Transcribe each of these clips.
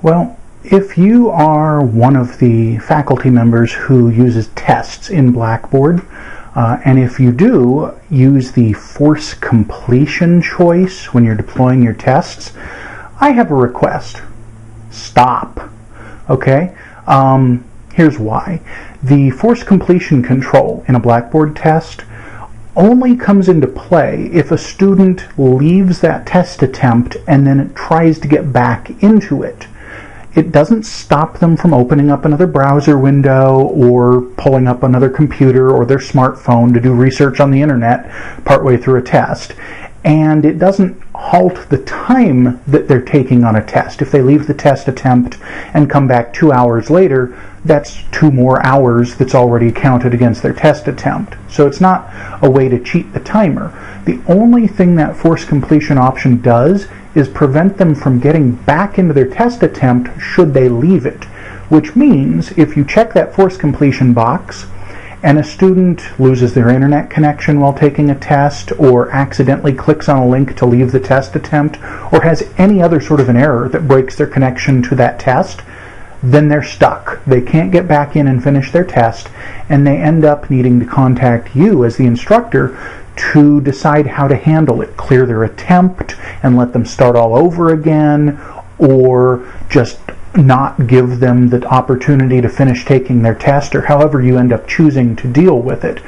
Well, if you are one of the faculty members who uses tests in Blackboard, and if you do use the force completion choice when you're deploying your tests, I have a request. Stop. Okay? Here's why. The force completion control in a Blackboard test only comes into play if a student leaves that test attempt and then tries to get back into it. It doesn't stop them from opening up another browser window or pulling up another computer or their smartphone to do research on the internet partway through a test. And it doesn't halt the time that they're taking on a test. If they leave the test attempt and come back 2 hours later, that's 2 more hours that's already counted against their test attempt. So it's not a way to cheat the timer. The only thing that force completion option does is prevent them from getting back into their test attempt should they leave it. Which means if you check that force completion box and a student loses their internet connection while taking a test, or accidentally clicks on a link to leave the test attempt, or has any other sort of an error that breaks their connection to that test, then they're stuck. They can't get back in and finish their test, and they end up needing to contact you as the instructor to decide how to handle it. Clear their attempt and let them start all over again, or just not give them the opportunity to finish taking their test, or however you end up choosing to deal with it.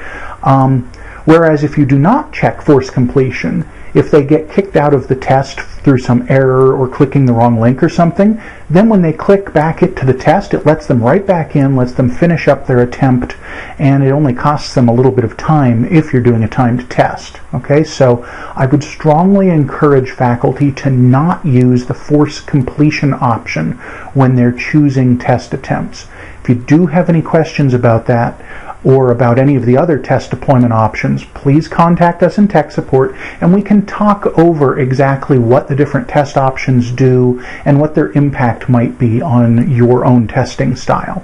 Whereas if you do not check force completion, if they get kicked out of the test through some error or clicking the wrong link or something, then when they click back to the test, it lets them right back in, lets them finish up their attempt, and it only costs them a little bit of time if you're doing a timed test. Okay, so I would strongly encourage faculty to not use the force completion option when they're choosing test attempts. If you do have any questions about that, or about any of the other test deployment options, please contact us in tech support and we can talk over exactly what the different test options do and what their impact might be on your own testing style.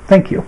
Thank you.